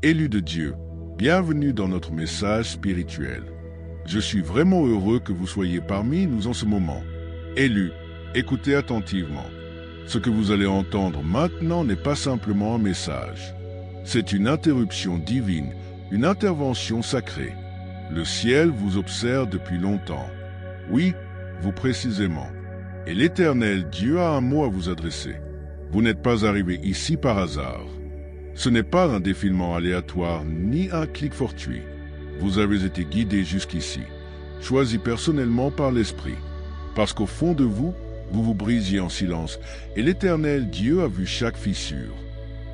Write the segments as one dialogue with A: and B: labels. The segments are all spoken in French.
A: Élus de Dieu, bienvenue dans notre message spirituel. Je suis vraiment heureux que vous soyez parmi nous en ce moment. Élus, écoutez attentivement. Ce que vous allez entendre maintenant n'est pas simplement un message. C'est une interruption divine, une intervention sacrée. Le ciel vous observe depuis longtemps. Oui, vous précisément. Et l'Éternel Dieu a un mot à vous adresser. Vous n'êtes pas arrivé ici par hasard. Ce n'est pas un défilement aléatoire ni un clic fortuit. Vous avez été guidé jusqu'ici, choisi personnellement par l'Esprit. Parce qu'au fond de vous, vous vous brisiez en silence et l'Éternel Dieu a vu chaque fissure.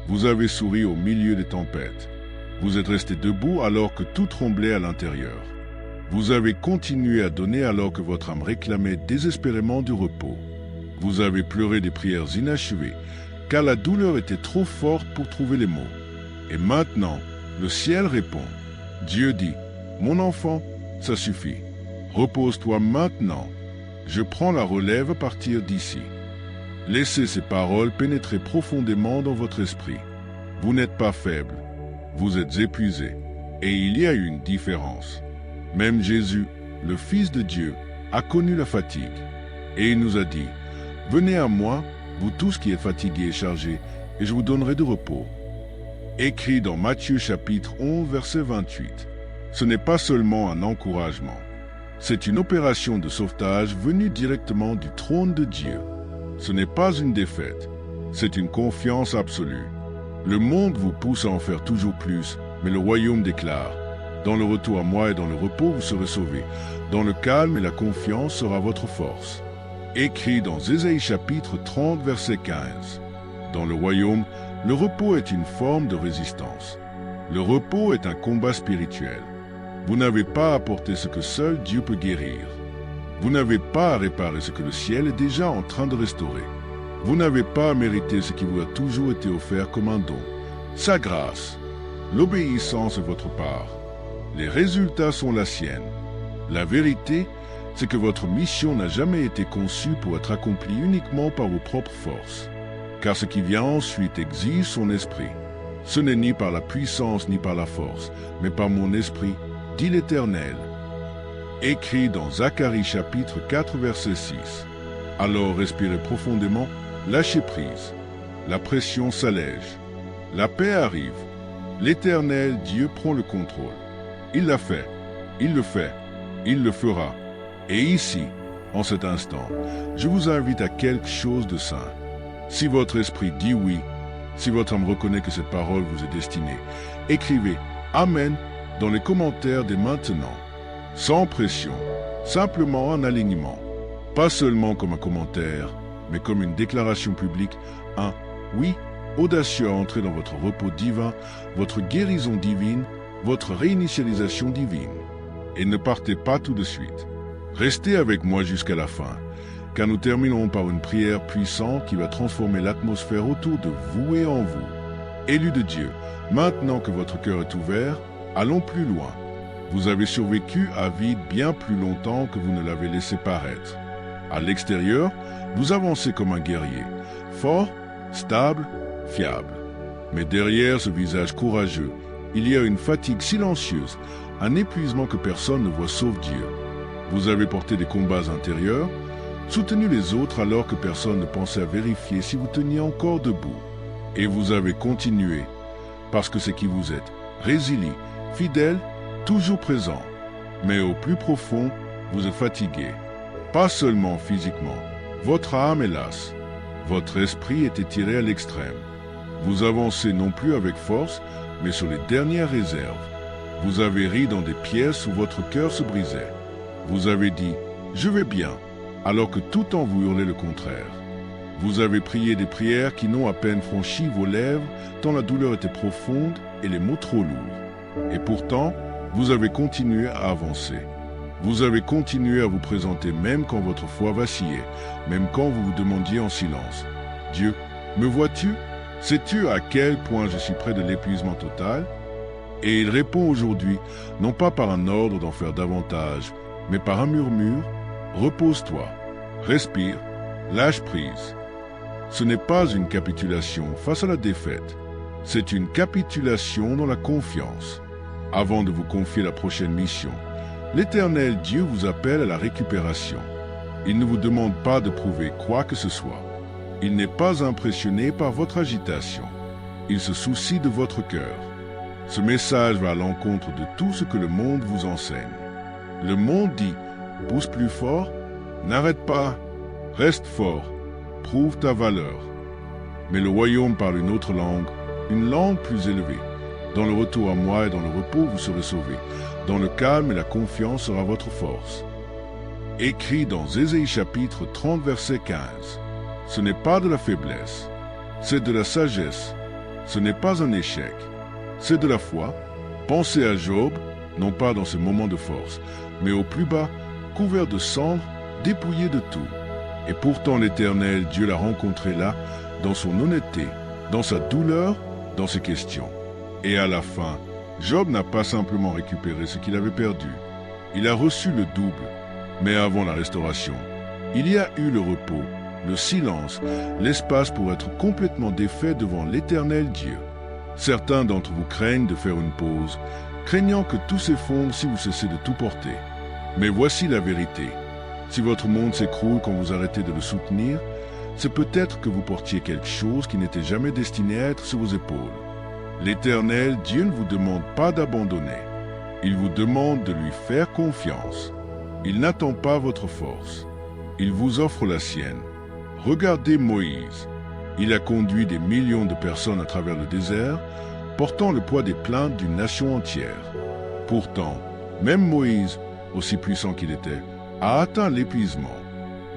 A: Vous avez souri au milieu des tempêtes. Vous êtes resté debout alors que tout tremblait à l'intérieur. Vous avez continué à donner alors que votre âme réclamait désespérément du repos. Vous avez pleuré des prières inachevées, car la douleur était trop forte pour trouver les mots. Et maintenant, le ciel répond. Dieu dit, « Mon enfant, ça suffit. Repose-toi maintenant. Je prends la relève à partir d'ici. » Laissez ces paroles pénétrer profondément dans votre esprit. Vous n'êtes pas faible. Vous êtes épuisé. Et il y a une différence. Même Jésus, le Fils de Dieu, a connu la fatigue. Et il nous a dit, « Venez à moi, vous tous qui êtes fatigués et chargés, et je vous donnerai du repos. » Écrit dans Matthieu chapitre 11, verset 28. Ce n'est pas seulement un encouragement. C'est une opération de sauvetage venue directement du trône de Dieu. Ce n'est pas une défaite, c'est une confiance absolue. Le monde vous pousse à en faire toujours plus, mais le royaume déclare, « Dans le retour à moi et dans le repos, vous serez sauvés. Dans le calme et la confiance sera votre force. » Écrit dans Ésaïe chapitre 30, verset 15. Dans le royaume, le repos est une forme de résistance. Le repos est un combat spirituel. Vous n'avez pas à apporter ce que seul Dieu peut guérir. Vous n'avez pas à réparer ce que le ciel est déjà en train de restaurer. Vous n'avez pas à mériter ce qui vous a toujours été offert comme un don. Sa grâce, l'obéissance est votre part. Les résultats sont la sienne. La vérité, c'est que votre mission n'a jamais été conçue pour être accomplie uniquement par vos propres forces. Car ce qui vient ensuite exige son esprit. Ce n'est ni par la puissance ni par la force, mais par mon esprit, dit l'Éternel. Écrit dans Zacharie chapitre 4, verset 6. Alors respirez profondément, lâchez prise. La pression s'allège. La paix arrive. L'Éternel Dieu prend le contrôle. Il l'a fait, il le fait, il le fera. Et ici, en cet instant, je vous invite à quelque chose de saint. Si votre esprit dit oui, si votre âme reconnaît que cette parole vous est destinée, écrivez « Amen » dans les commentaires dès maintenant. Sans pression, simplement un alignement. Pas seulement comme un commentaire, mais comme une déclaration publique, un « oui » audacieux à entrer dans votre repos divin, votre guérison divine, votre réinitialisation divine. Et ne partez pas tout de suite. Restez avec moi jusqu'à la fin, car nous terminerons par une prière puissante qui va transformer l'atmosphère autour de vous et en vous. Élus de Dieu, maintenant que votre cœur est ouvert, allons plus loin. Vous avez survécu à vide bien plus longtemps que vous ne l'avez laissé paraître. À l'extérieur, vous avancez comme un guerrier, fort, stable, fiable. Mais derrière ce visage courageux, il y a une fatigue silencieuse, un épuisement que personne ne voit sauf Dieu. Vous avez porté des combats intérieurs, soutenu les autres alors que personne ne pensait à vérifier si vous teniez encore debout. Et vous avez continué, parce que c'est qui vous êtes, résilient, fidèle, toujours présent. Mais au plus profond, vous êtes fatigué. Pas seulement physiquement, votre âme est lasse. Votre esprit est étiré à l'extrême. Vous avancez non plus avec force, mais sur les dernières réserves. Vous avez ri dans des pièces où votre cœur se brisait. Vous avez dit « Je vais bien », alors que tout en vous hurlait le contraire. Vous avez prié des prières qui n'ont à peine franchi vos lèvres, tant la douleur était profonde et les mots trop lourds. Et pourtant, vous avez continué à avancer. Vous avez continué à vous présenter même quand votre foi vacillait, même quand vous vous demandiez en silence « Dieu, me vois-tu ? Sais-tu à quel point je suis près de l'épuisement total ?» Et il répond aujourd'hui, non pas par un ordre d'en faire davantage, mais par un murmure, « Repose-toi, respire, lâche prise. » Ce n'est pas une capitulation face à la défaite, C'est une capitulation dans la confiance. Avant de vous confier la prochaine mission, l'Éternel Dieu vous appelle à la récupération. Il ne vous demande pas de prouver quoi que ce soit. Il n'est pas impressionné par votre agitation. Il se soucie de votre cœur. Ce message va à l'encontre de tout ce que le monde vous enseigne. Le monde dit « pousse plus fort, n'arrête pas, reste fort, prouve ta valeur ». Mais le royaume parle une autre langue plus élevée. Dans le retour à moi et dans le repos, vous serez sauvés. Dans le calme et la confiance sera votre force. Écrit dans Ésaïe chapitre 30, verset 15. Ce n'est pas de la faiblesse, c'est de la sagesse. Ce n'est pas un échec, c'est de la foi. Pensez à Job, non pas dans ses moments de force, mais au plus bas, couvert de cendres, dépouillé de tout. Et pourtant l'Éternel, Dieu l'a rencontré là, dans son honnêteté, dans sa douleur, dans ses questions. Et à la fin, Job n'a pas simplement récupéré ce qu'il avait perdu. Il a reçu le double. Mais avant la restauration, il y a eu le repos, le silence, l'espace pour être complètement défait devant l'Éternel Dieu. Certains d'entre vous craignent de faire une pause, craignant que tout s'effondre si vous cessez de tout porter. Mais voici la vérité. Si votre monde s'écroule quand vous arrêtez de le soutenir, c'est peut-être que vous portiez quelque chose qui n'était jamais destiné à être sur vos épaules. L'Éternel Dieu ne vous demande pas d'abandonner. Il vous demande de lui faire confiance. Il n'attend pas votre force. Il vous offre la sienne. Regardez Moïse. Il a conduit des millions de personnes à travers le désert, portant le poids des plaintes d'une nation entière. Pourtant, même Moïse, aussi puissant qu'il était, a atteint l'épuisement.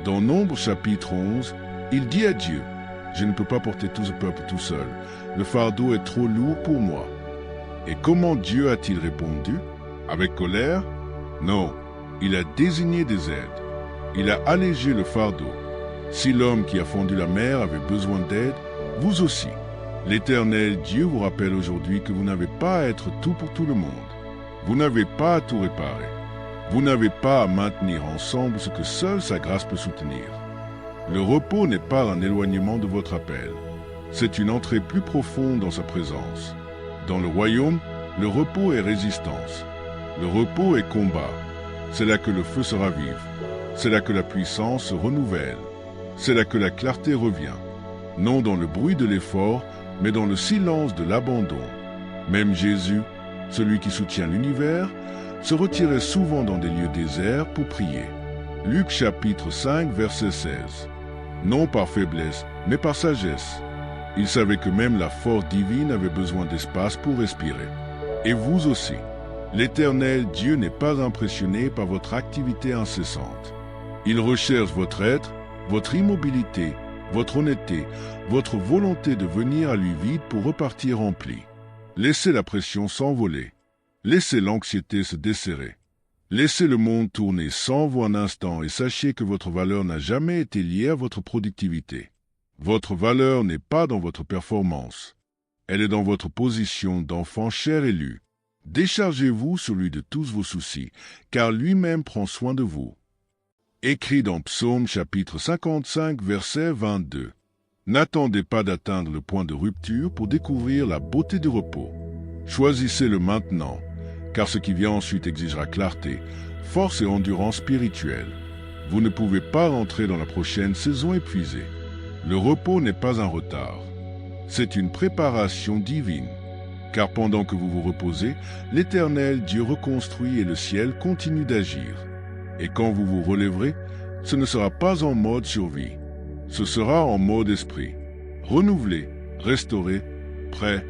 A: Dans Nombres chapitre 11, il dit à Dieu, « Je ne peux pas porter tout ce peuple tout seul. Le fardeau est trop lourd pour moi. » Et comment Dieu a-t-il répondu? Avec colère? Non. Il a désigné des aides. Il a allégé le fardeau. Si l'homme qui a fondu la mer avait besoin d'aide, vous aussi. L'Éternel Dieu vous rappelle aujourd'hui que vous n'avez pas à être tout pour tout le monde. Vous n'avez pas à tout réparer. Vous n'avez pas à maintenir ensemble ce que seule sa grâce peut soutenir. Le repos n'est pas un éloignement de votre appel. C'est une entrée plus profonde dans sa présence. Dans le royaume, le repos est résistance. Le repos est combat. C'est là que le feu se ravive. C'est là que la puissance se renouvelle. C'est là que la clarté revient. Non dans le bruit de l'effort, mais dans le silence de l'abandon. Même Jésus, celui qui soutient l'univers, se retirait souvent dans des lieux déserts pour prier. Luc chapitre 5, verset 16. Non par faiblesse, mais par sagesse. Il savait que même la force divine avait besoin d'espace pour respirer. Et vous aussi. L'Éternel Dieu n'est pas impressionné par votre activité incessante. Il recherche votre être, votre immobilité, votre honnêteté, votre volonté de venir à lui vite pour repartir rempli. Laissez la pression s'envoler. Laissez l'anxiété se desserrer. Laissez le monde tourner sans vous un instant et sachez que votre valeur n'a jamais été liée à votre productivité. Votre valeur n'est pas dans votre performance. Elle est dans votre position d'enfant cher élu. Déchargez-vous sur lui de tous vos soucis, car lui-même prend soin de vous. Écrit dans Psaume chapitre 55, verset 22. N'attendez pas d'atteindre le point de rupture pour découvrir la beauté du repos. Choisissez-le maintenant, car ce qui vient ensuite exigera clarté, force et endurance spirituelle. Vous ne pouvez pas rentrer dans la prochaine saison épuisée. Le repos n'est pas un retard. C'est une préparation divine. Car pendant que vous vous reposez, l'Éternel Dieu reconstruit et le ciel continue d'agir. Et quand vous vous relèverez, ce ne sera pas en mode survie. Ce sera en mode esprit. Renouvelé, restauré, prêt.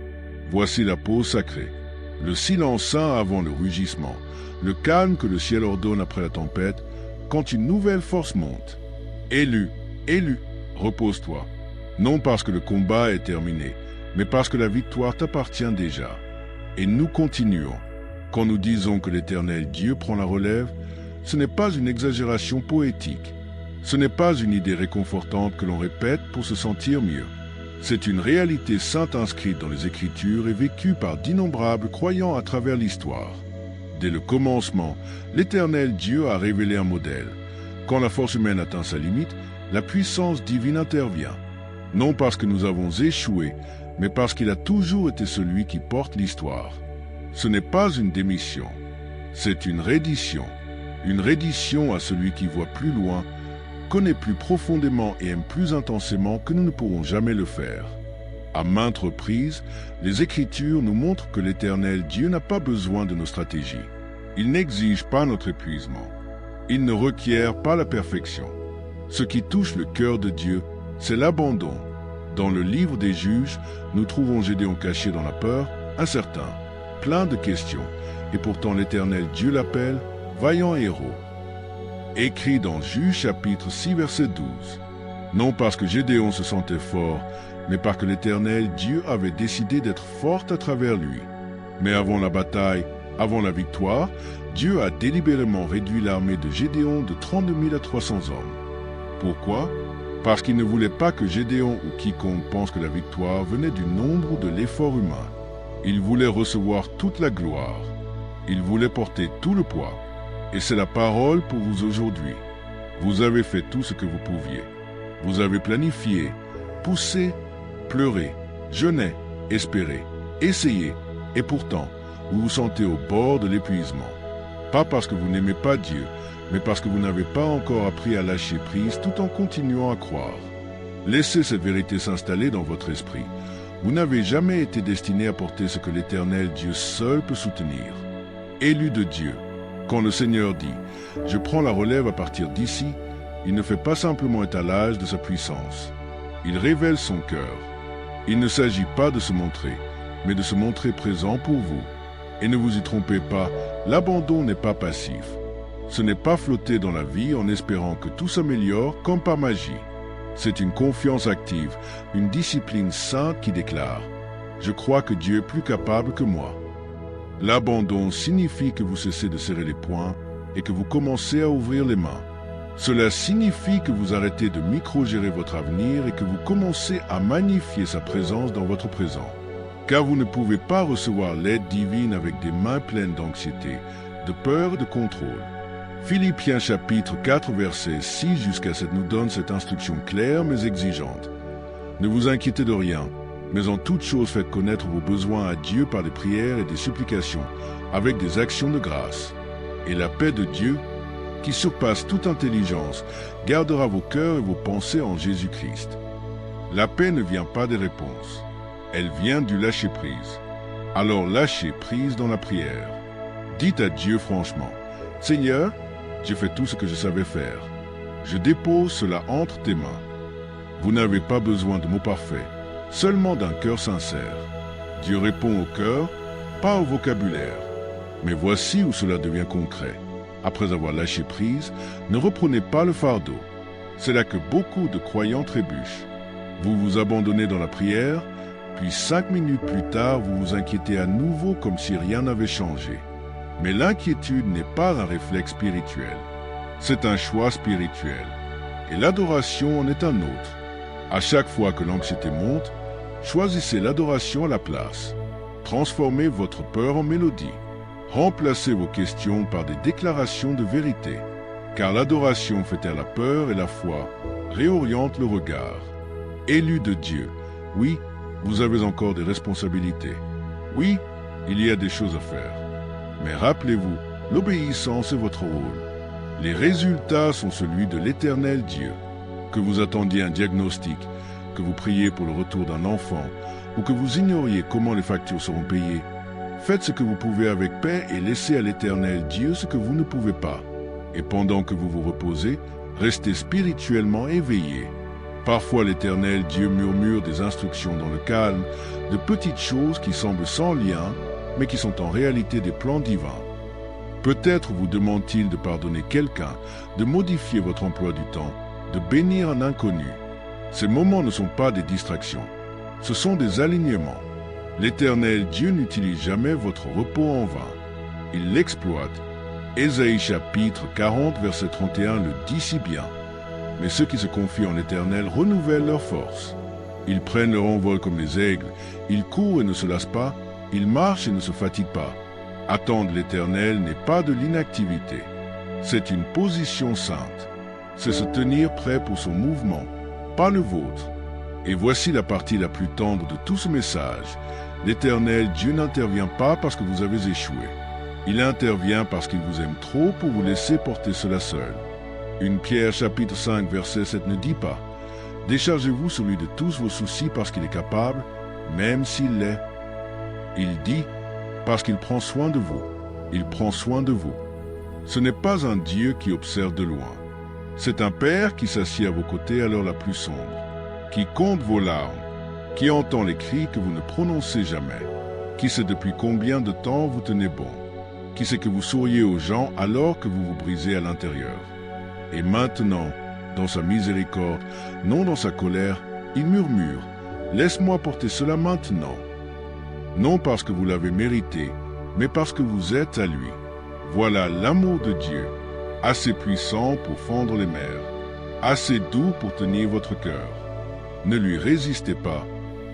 A: Voici la pause sacrée. Le silence saint avant le rugissement. Le calme que le ciel ordonne après la tempête, quand une nouvelle force monte. Élu, élu, repose-toi. Non parce que le combat est terminé, mais parce que la victoire t'appartient déjà. Et nous continuons. Quand nous disons que l'Éternel Dieu prend la relève, ce n'est pas une exagération poétique. Ce n'est pas une idée réconfortante que l'on répète pour se sentir mieux. C'est une réalité sainte inscrite dans les Écritures et vécue par d'innombrables croyants à travers l'histoire. Dès le commencement, l'Éternel Dieu a révélé un modèle. Quand la force humaine atteint sa limite, la puissance divine intervient. Non parce que nous avons échoué, mais parce qu'il a toujours été celui qui porte l'histoire. Ce n'est pas une démission, c'est une reddition à celui qui voit plus loin, connaît plus profondément et aime plus intensément que nous ne pourrons jamais le faire. À maintes reprises, les Écritures nous montrent que l'Éternel Dieu n'a pas besoin de nos stratégies. Il n'exige pas notre épuisement. Il ne requiert pas la perfection. Ce qui touche le cœur de Dieu, c'est l'abandon. Dans le livre des Juges, nous trouvons Gédéon caché dans la peur, incertain, plein de questions, et pourtant l'Éternel Dieu l'appelle vaillant héros. Écrit dans Juges chapitre 6 verset 12. Non parce que Gédéon se sentait fort, mais parce que l'Éternel Dieu avait décidé d'être fort à travers lui. Mais avant la bataille, avant la victoire, Dieu a délibérément réduit l'armée de Gédéon de 32 000 à 300 hommes. Pourquoi? Parce qu'il ne voulait pas que Gédéon ou quiconque pense que la victoire venait du nombre ou de l'effort humain. Il voulait recevoir toute la gloire. Il voulait porter tout le poids. Et c'est la parole pour vous aujourd'hui. Vous avez fait tout ce que vous pouviez. Vous avez planifié, poussé, pleuré, jeûné, espéré, essayé, et pourtant, vous vous sentez au bord de l'épuisement. Pas parce que vous n'aimez pas Dieu, mais parce que vous n'avez pas encore appris à lâcher prise tout en continuant à croire. Laissez cette vérité s'installer dans votre esprit. Vous n'avez jamais été destiné à porter ce que l'Éternel Dieu seul peut soutenir. Élu de Dieu, quand le Seigneur dit « Je prends la relève à partir d'ici », il ne fait pas simplement étalage de sa puissance. Il révèle son cœur. Il ne s'agit pas de se montrer, mais de se montrer présent pour vous. Et ne vous y trompez pas, l'abandon n'est pas passif. Ce n'est pas flotter dans la vie en espérant que tout s'améliore comme par magie. C'est une confiance active, une discipline sainte qui déclare « Je crois que Dieu est plus capable que moi ». L'abandon signifie que vous cessez de serrer les poings et que vous commencez à ouvrir les mains. Cela signifie que vous arrêtez de micro-gérer votre avenir et que vous commencez à magnifier sa présence dans votre présent. Car vous ne pouvez pas recevoir l'aide divine avec des mains pleines d'anxiété, de peur et de contrôle. Philippiens chapitre 4 versets 6 jusqu'à 7 nous donne cette instruction claire mais exigeante. Ne vous inquiétez de rien, mais en toute chose faites connaître vos besoins à Dieu par des prières et des supplications, avec des actions de grâce. Et la paix de Dieu, qui surpasse toute intelligence, gardera vos cœurs et vos pensées en Jésus-Christ. La paix ne vient pas des réponses, elle vient du lâcher-prise. Alors lâchez prise dans la prière. Dites à Dieu franchement, « Seigneur, j'ai fait tout ce que je savais faire. Je dépose cela entre tes mains. » Vous n'avez pas besoin de mots parfaits, seulement d'un cœur sincère. Dieu répond au cœur, pas au vocabulaire. Mais voici où cela devient concret. Après avoir lâché prise, ne reprenez pas le fardeau. C'est là que beaucoup de croyants trébuchent. Vous vous abandonnez dans la prière, puis 5 minutes plus tard, vous vous inquiétez à nouveau comme si rien n'avait changé. Mais l'inquiétude n'est pas un réflexe spirituel. C'est un choix spirituel. Et l'adoration en est un autre. À chaque fois que l'anxiété monte, choisissez l'adoration à la place. Transformez votre peur en mélodie. Remplacez vos questions par des déclarations de vérité, car l'adoration fait taire la peur et la foi réoriente le regard. Élu de Dieu, oui, vous avez encore des responsabilités. Oui, il y a des choses à faire. Mais rappelez-vous, l'obéissance est votre rôle. Les résultats sont celui de l'Éternel Dieu. Que vous attendiez un diagnostic, que vous priez pour le retour d'un enfant, ou que vous ignoriez comment les factures seront payées, faites ce que vous pouvez avec paix et laissez à l'Éternel Dieu ce que vous ne pouvez pas. Et pendant que vous vous reposez, restez spirituellement éveillés. Parfois l'Éternel Dieu murmure des instructions dans le calme, de petites choses qui semblent sans lien, mais qui sont en réalité des plans divins. Peut-être vous demande-t-il de pardonner quelqu'un, de modifier votre emploi du temps, de bénir un inconnu. Ces moments ne sont pas des distractions, ce sont des alignements. L'Éternel Dieu n'utilise jamais votre repos en vain. Il l'exploite. Ésaïe chapitre 40 verset 31 le dit si bien. Mais ceux qui se confient en l'Éternel renouvellent leur force. Ils prennent leur envol comme les aigles, ils courent et ne se lassent pas, ils marchent et ne se fatiguent pas. Attendre l'Éternel n'est pas de l'inactivité. C'est une position sainte. C'est se tenir prêt pour son mouvement, pas le vôtre. Et voici la partie la plus tendre de tout ce message. L'Éternel Dieu n'intervient pas parce que vous avez échoué. Il intervient parce qu'il vous aime trop pour vous laisser porter cela seul. 1 Pierre chapitre 5 verset 7 ne dit pas « Déchargez-vous sur lui de tous vos soucis parce qu'il est capable, même s'il l'est. » Il dit « Parce qu'il prend soin de vous. Il prend soin de vous. » Ce n'est pas un Dieu qui observe de loin. C'est un Père qui s'assied à vos côtés à l'heure la plus sombre, qui compte vos larmes, qui entend les cris que vous ne prononcez jamais, qui sait depuis combien de temps vous tenez bon, qui sait que vous souriez aux gens alors que vous vous brisez à l'intérieur. Et maintenant, dans sa miséricorde, non dans sa colère, il murmure « Laisse-moi porter cela maintenant. » Non parce que vous l'avez mérité, mais parce que vous êtes à lui. Voilà l'amour de Dieu, assez puissant pour fendre les mers, assez doux pour tenir votre cœur. Ne lui résistez pas,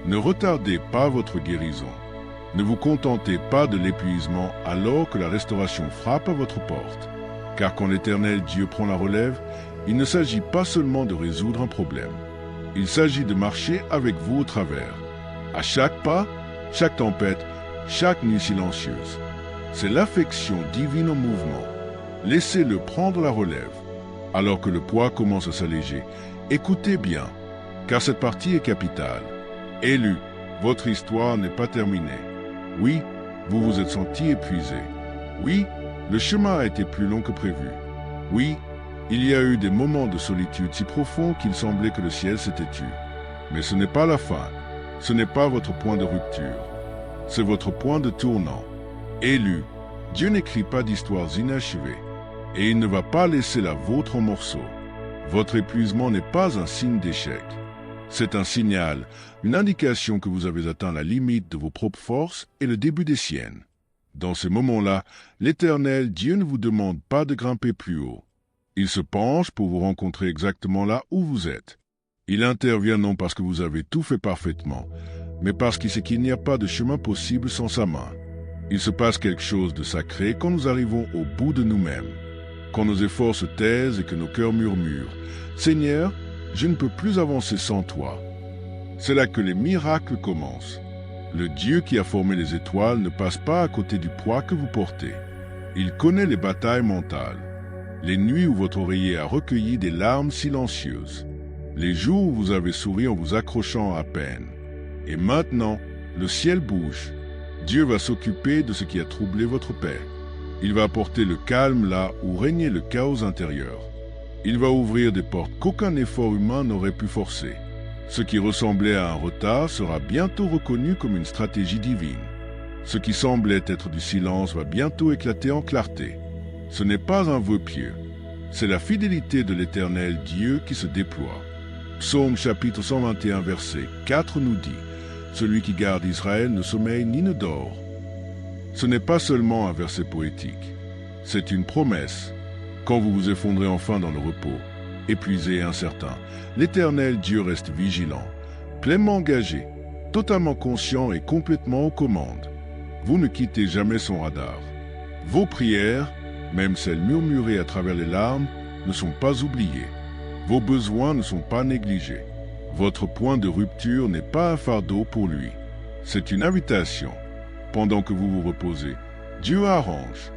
A: ne retardez pas votre guérison. Ne vous contentez pas de l'épuisement alors que la restauration frappe à votre porte. Car quand l'Éternel Dieu prend la relève, il ne s'agit pas seulement de résoudre un problème. Il s'agit de marcher avec vous au travers. À chaque pas, chaque tempête, chaque nuit silencieuse. C'est l'affection divine en mouvement. Laissez-le prendre la relève. Alors que le poids commence à s'alléger, écoutez bien, car cette partie est capitale. Élu, votre histoire n'est pas terminée. Oui, vous vous êtes senti épuisé. Oui, le chemin a été plus long que prévu. Oui, il y a eu des moments de solitude si profonds qu'il semblait que le ciel s'était tu. Mais ce n'est pas la fin. Ce n'est pas votre point de rupture. C'est votre point de tournant. Élu, Dieu n'écrit pas d'histoires inachevées, et il ne va pas laisser la vôtre en morceaux. Votre épuisement n'est pas un signe d'échec. C'est un signal, une indication que vous avez atteint la limite de vos propres forces et le début des siennes. Dans ces moments-là, l'Éternel Dieu ne vous demande pas de grimper plus haut. Il se penche pour vous rencontrer exactement là où vous êtes. Il intervient non parce que vous avez tout fait parfaitement, mais parce qu'il sait qu'il n'y a pas de chemin possible sans sa main. Il se passe quelque chose de sacré quand nous arrivons au bout de nous-mêmes, quand nos efforts se taisent et que nos cœurs murmurent « Seigneur, je ne peux plus avancer sans toi. » C'est là que les miracles commencent. Le Dieu qui a formé les étoiles ne passe pas à côté du poids que vous portez. Il connaît les batailles mentales, les nuits où votre oreiller a recueilli des larmes silencieuses, les jours où vous avez souri en vous accrochant à peine. Et maintenant, le ciel bouge. Dieu va s'occuper de ce qui a troublé votre paix. Il va apporter le calme là où régnait le chaos intérieur. Il va ouvrir des portes qu'aucun effort humain n'aurait pu forcer. Ce qui ressemblait à un retard sera bientôt reconnu comme une stratégie divine. Ce qui semblait être du silence va bientôt éclater en clarté. Ce n'est pas un vœu pieux. C'est la fidélité de l'Éternel Dieu qui se déploie. Psaume chapitre 121 verset 4 nous dit « Celui qui garde Israël ne sommeille ni ne dort ». Ce n'est pas seulement un verset poétique. C'est une promesse. Quand vous vous effondrez enfin dans le repos, épuisé et incertain, l'Éternel Dieu reste vigilant, pleinement engagé, totalement conscient et complètement aux commandes. Vous ne quittez jamais son radar. Vos prières, même celles murmurées à travers les larmes, ne sont pas oubliées. Vos besoins ne sont pas négligés. Votre point de rupture n'est pas un fardeau pour lui. C'est une invitation. Pendant que vous vous reposez, Dieu arrange.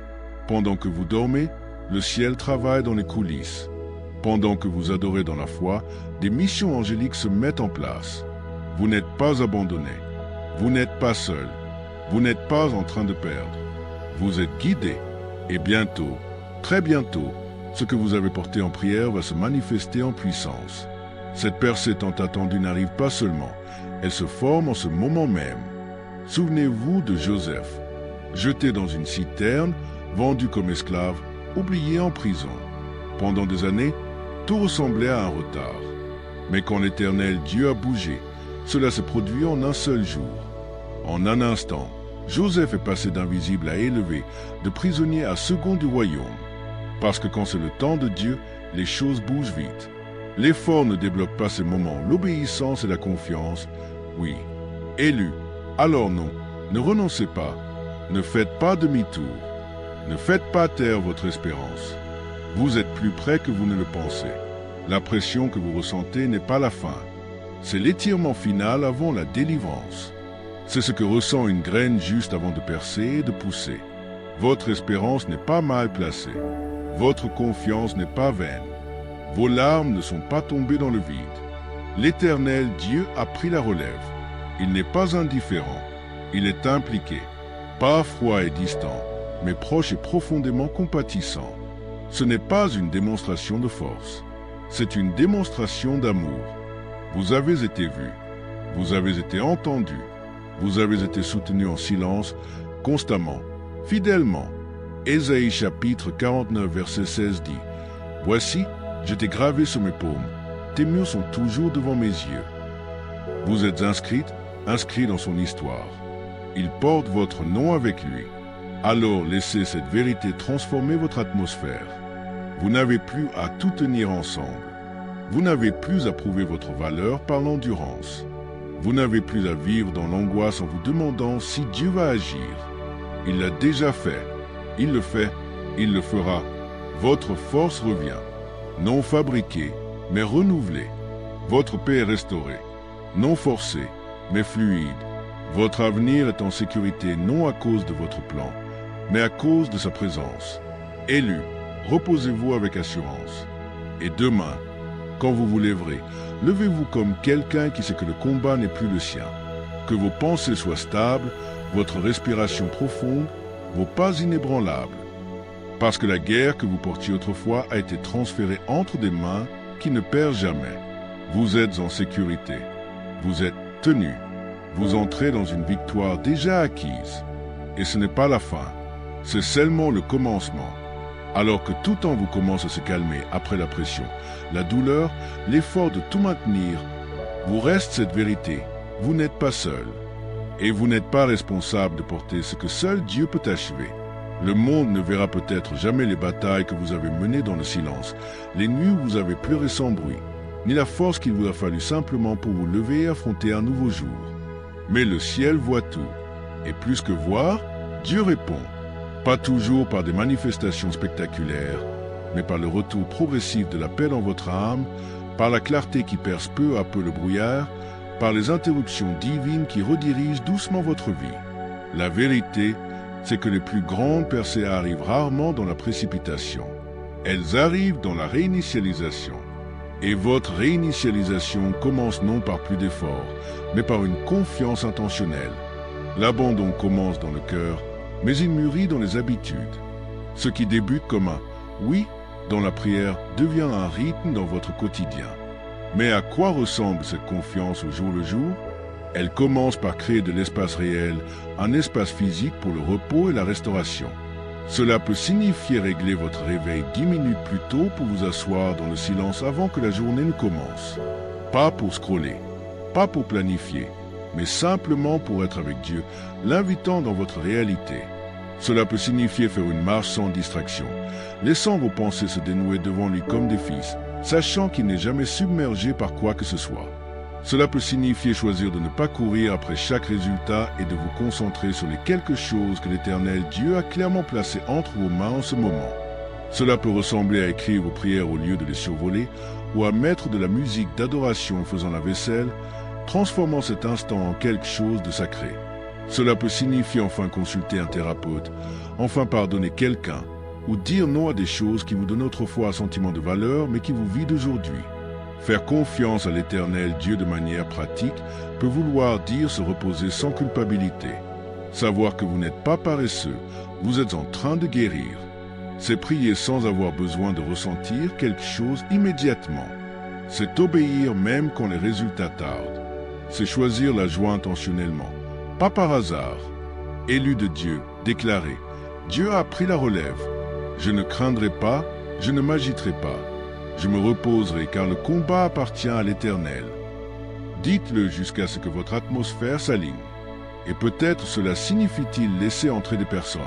A: Pendant que vous dormez, le ciel travaille dans les coulisses. Pendant que vous adorez dans la foi, des missions angéliques se mettent en place. Vous n'êtes pas abandonné. Vous n'êtes pas seul. Vous n'êtes pas en train de perdre. Vous êtes guidé. Et bientôt, très bientôt, ce que vous avez porté en prière va se manifester en puissance. Cette percée tant attendue n'arrive pas seulement, elle se forme en ce moment même. Souvenez-vous de Joseph, jeté dans une citerne, vendu comme esclave, oublié en prison. Pendant des années, tout ressemblait à un retard. Mais quand l'Éternel Dieu a bougé, cela s'est produit en un seul jour. En un instant, Joseph est passé d'invisible à élevé, de prisonnier à second du royaume. Parce que quand c'est le temps de Dieu, les choses bougent vite. L'effort ne débloque pas ces moments, l'obéissance et la confiance, oui. Élu, alors non, ne renoncez pas, ne faites pas demi-tour, ne faites pas taire votre espérance. Vous êtes plus près que vous ne le pensez. La pression que vous ressentez n'est pas la fin. C'est l'étirement final avant la délivrance. C'est ce que ressent une graine juste avant de percer et de pousser. Votre espérance n'est pas mal placée. Votre confiance n'est pas vaine. Vos larmes ne sont pas tombées dans le vide. L'Éternel Dieu a pris la relève. Il n'est pas indifférent. Il est impliqué. Pas froid et distant, mais proche et profondément compatissant. Ce n'est pas une démonstration de force. C'est une démonstration d'amour. Vous avez été vu. Vous avez été entendu. Vous avez été soutenu en silence, constamment, fidèlement. Ésaïe chapitre 49 verset 16 dit « Voici, je t'ai gravé sur mes paumes. Tes murs sont toujours devant mes yeux. » Vous êtes inscrit dans son histoire. Il porte votre nom avec lui. Alors laissez cette vérité transformer votre atmosphère. Vous n'avez plus à tout tenir ensemble. Vous n'avez plus à prouver votre valeur par l'endurance. Vous n'avez plus à vivre dans l'angoisse en vous demandant si Dieu va agir. Il l'a déjà fait. Il le fait. Il le fera. Votre force revient. Non fabriquée, mais renouvelée. Votre paix est restaurée. Non forcée, mais fluide. Votre avenir est en sécurité non à cause de votre plan, mais à cause de sa présence. Élu, reposez-vous avec assurance. Et demain, quand vous vous lèverez, levez-vous comme quelqu'un qui sait que le combat n'est plus le sien. Que vos pensées soient stables, votre respiration profonde, vos pas inébranlables. Parce que la guerre que vous portiez autrefois a été transférée entre des mains qui ne perdent jamais. Vous êtes en sécurité. Vous êtes tenu. Vous entrez dans une victoire déjà acquise. Et ce n'est pas la fin. C'est seulement le commencement. Alors que tout en vous commence à se calmer après la pression, la douleur, l'effort de tout maintenir, vous reste cette vérité. Vous n'êtes pas seul. Et vous n'êtes pas responsable de porter ce que seul Dieu peut achever. Le monde ne verra peut-être jamais les batailles que vous avez menées dans le silence, les nuits où vous avez pleuré sans bruit, ni la force qu'il vous a fallu simplement pour vous lever et affronter un nouveau jour. Mais le ciel voit tout. Et plus que voir, Dieu répond. Pas toujours par des manifestations spectaculaires, mais par le retour progressif de la paix dans votre âme, par la clarté qui perce peu à peu le brouillard, par les interruptions divines qui redirigent doucement votre vie. La vérité, c'est que les plus grandes percées arrivent rarement dans la précipitation. Elles arrivent dans la réinitialisation. Et votre réinitialisation commence non par plus d'efforts, mais par une confiance intentionnelle. L'abandon commence dans le cœur, mais il mûrit dans les habitudes. Ce qui débute comme un « oui » dans la prière devient un rythme dans votre quotidien. Mais à quoi ressemble cette confiance au jour le jour? Elle commence par créer de l'espace réel, un espace physique pour le repos et la restauration. Cela peut signifier régler votre réveil 10 minutes plus tôt pour vous asseoir dans le silence avant que la journée ne commence. Pas pour scroller, pas pour planifier, mais simplement pour être avec Dieu, l'invitant dans votre réalité. Cela peut signifier faire une marche sans distraction, laissant vos pensées se dénouer devant lui comme des fils, sachant qu'il n'est jamais submergé par quoi que ce soit. Cela peut signifier choisir de ne pas courir après chaque résultat et de vous concentrer sur les quelque chose que l'Éternel Dieu a clairement placé entre vos mains en ce moment. Cela peut ressembler à écrire vos prières au lieu de les survoler ou à mettre de la musique d'adoration en faisant la vaisselle, transformant cet instant en quelque chose de sacré. Cela peut signifier enfin consulter un thérapeute, enfin pardonner quelqu'un, ou dire non à des choses qui vous donnent autrefois un sentiment de valeur mais qui vous vident aujourd'hui. Faire confiance à l'Éternel Dieu de manière pratique peut vouloir dire se reposer sans culpabilité. Savoir que vous n'êtes pas paresseux, vous êtes en train de guérir. C'est prier sans avoir besoin de ressentir quelque chose immédiatement. C'est obéir même quand les résultats tardent. C'est choisir la joie intentionnellement, pas par hasard. Élu de Dieu, déclaré, Dieu a pris la relève. Je ne craindrai pas, je ne m'agiterai pas. Je me reposerai car le combat appartient à l'Éternel. Dites-le jusqu'à ce que votre atmosphère s'aligne. Et peut-être cela signifie-t-il laisser entrer des personnes.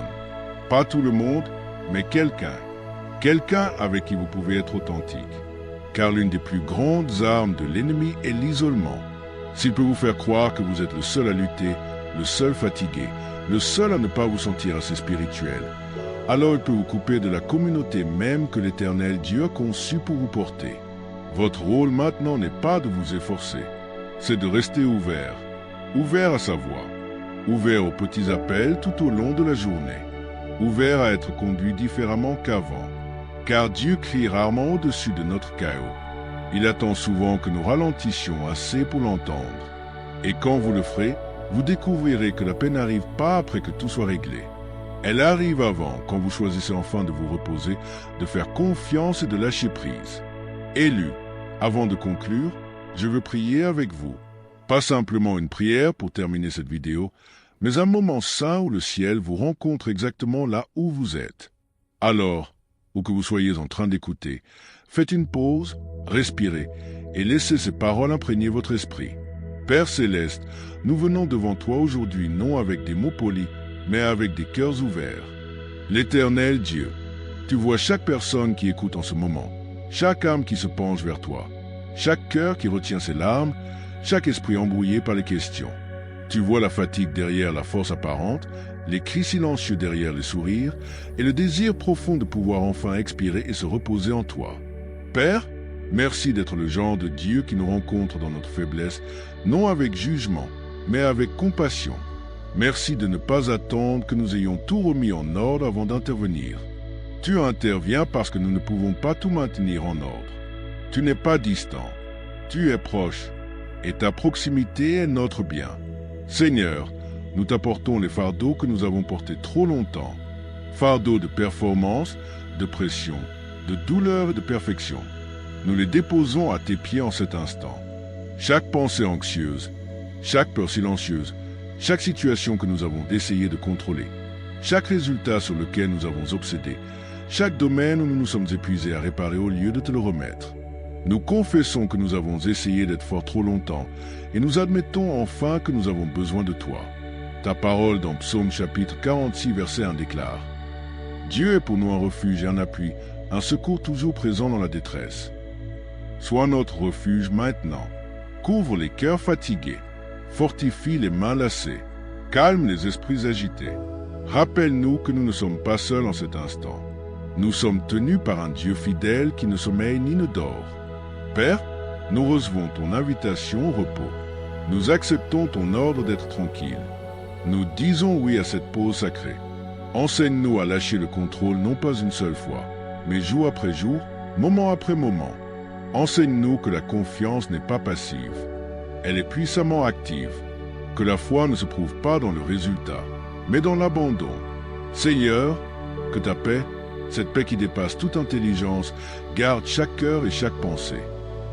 A: Pas tout le monde, mais quelqu'un. Quelqu'un avec qui vous pouvez être authentique. Car l'une des plus grandes armes de l'ennemi est l'isolement. S'il peut vous faire croire que vous êtes le seul à lutter, le seul fatigué, le seul à ne pas vous sentir assez spirituel, alors il peut vous couper de la communauté même que l'Éternel Dieu a conçue pour vous porter. Votre rôle maintenant n'est pas de vous efforcer, c'est de rester ouvert, ouvert à sa voix, ouvert aux petits appels tout au long de la journée, ouvert à être conduit différemment qu'avant, car Dieu crie rarement au-dessus de notre chaos. Il attend souvent que nous ralentissions assez pour l'entendre. Et quand vous le ferez, vous découvrirez que la paix n'arrive pas après que tout soit réglé. Elle arrive avant, quand vous choisissez enfin de vous reposer, de faire confiance et de lâcher prise. Élu, avant de conclure, je veux prier avec vous. Pas simplement une prière pour terminer cette vidéo, mais un moment saint où le ciel vous rencontre exactement là où vous êtes. Alors, où que vous soyez en train d'écouter, faites une pause, respirez et laissez ces paroles imprégner votre esprit. Père Céleste, nous venons devant toi aujourd'hui non avec des mots polis, mais avec des cœurs ouverts. L'Éternel Dieu, tu vois chaque personne qui écoute en ce moment, chaque âme qui se penche vers toi, chaque cœur qui retient ses larmes, chaque esprit embrouillé par les questions. Tu vois la fatigue derrière la force apparente, les cris silencieux derrière les sourires, et le désir profond de pouvoir enfin expirer et se reposer en toi. Père, merci d'être le genre de Dieu qui nous rencontre dans notre faiblesse, non avec jugement, mais avec compassion. Merci de ne pas attendre que nous ayons tout remis en ordre avant d'intervenir. Tu interviens parce que nous ne pouvons pas tout maintenir en ordre. Tu n'es pas distant, tu es proche, et ta proximité est notre bien. Seigneur, nous t'apportons les fardeaux que nous avons portés trop longtemps. Fardeaux de performance, de pression, de douleur et de perfection. Nous les déposons à tes pieds en cet instant. Chaque pensée anxieuse, chaque peur silencieuse, chaque situation que nous avons d'essayer de contrôler, chaque résultat sur lequel nous avons obsédé, chaque domaine où nous nous sommes épuisés à réparer au lieu de te le remettre. Nous confessons que nous avons essayé d'être forts trop longtemps et nous admettons enfin que nous avons besoin de toi. Ta parole dans Psaume chapitre 46 verset 1 déclare « Dieu est pour nous un refuge et un appui, un secours toujours présent dans la détresse. » Sois notre refuge maintenant. Couvre les cœurs fatigués, fortifie les mains lassées, calme les esprits agités. Rappelle-nous que nous ne sommes pas seuls en cet instant. Nous sommes tenus par un Dieu fidèle qui ne sommeille ni ne dort. Père, nous recevons ton invitation au repos. Nous acceptons ton ordre d'être tranquille. Nous disons oui à cette pause sacrée. Enseigne-nous à lâcher le contrôle non pas une seule fois, mais jour après jour, moment après moment. Enseigne-nous que la confiance n'est pas passive. Elle est puissamment active. Que la foi ne se prouve pas dans le résultat, mais dans l'abandon. Seigneur, que ta paix, cette paix qui dépasse toute intelligence, garde chaque cœur et chaque pensée.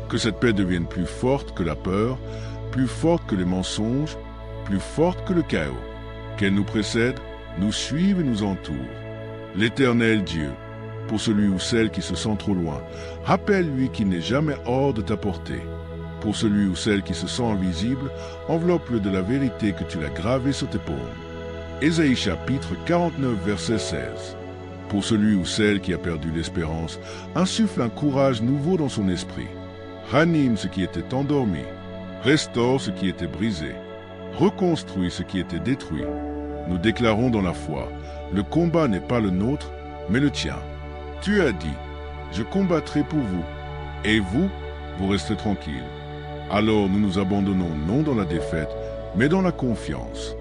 A: Que cette paix devienne plus forte que la peur, plus forte que les mensonges, plus forte que le chaos. Qu'elle nous précède, nous suive et nous entoure. L'Éternel Dieu, pour celui ou celle qui se sent trop loin, rappelle-lui qu'il n'est jamais hors de ta portée. Pour celui ou celle qui se sent invisible, enveloppe-le de la vérité que tu l'as gravée sur tes paumes. Ésaïe chapitre 49 verset 16. Pour celui ou celle qui a perdu l'espérance, insuffle un courage nouveau dans son esprit. Ranime ce qui était endormi, restaure ce qui était brisé, reconstruis ce qui était détruit. Nous déclarons dans la foi, le combat n'est pas le nôtre, mais le tien. Tu as dit, je combattrai pour vous, et vous, vous restez tranquilles. Alors nous nous abandonnons non dans la défaite, mais dans la confiance.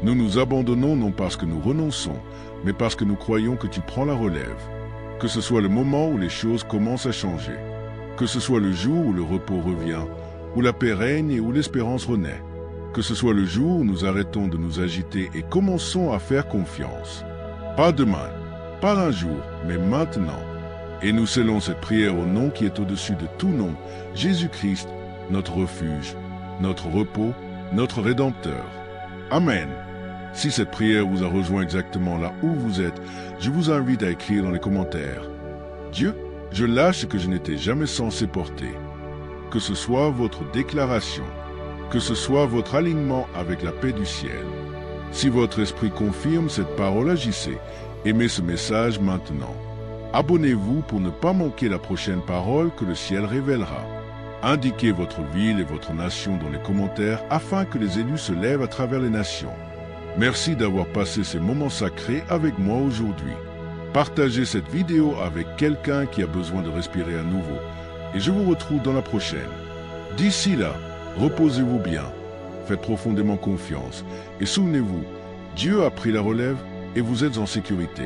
A: Nous nous abandonnons non parce que nous renonçons, mais parce que nous croyons que tu prends la relève. Que ce soit le moment où les choses commencent à changer. Que ce soit le jour où le repos revient, où la paix règne et où l'espérance renaît. Que ce soit le jour où nous arrêtons de nous agiter et commençons à faire confiance. Pas demain, pas un jour, mais maintenant. Et nous scellons cette prière au nom qui est au-dessus de tout nom, Jésus-Christ, notre refuge, notre repos, notre Rédempteur. Amen. Si cette prière vous a rejoint exactement là où vous êtes, je vous invite à écrire dans les commentaires. Dieu, je lâche ce que je n'étais jamais censé porter. Que ce soit votre déclaration, que ce soit votre alignement avec la paix du ciel. Si votre esprit confirme cette parole, agissez. Aimez ce message maintenant. Abonnez-vous pour ne pas manquer la prochaine parole que le ciel révélera. Indiquez votre ville et votre nation dans les commentaires afin que les élus se lèvent à travers les nations. Merci d'avoir passé ces moments sacrés avec moi aujourd'hui. Partagez cette vidéo avec quelqu'un qui a besoin de respirer à nouveau et je vous retrouve dans la prochaine. D'ici là, Reposez-vous bien, faites profondément confiance, et souvenez-vous, Dieu a pris la relève et vous êtes en sécurité.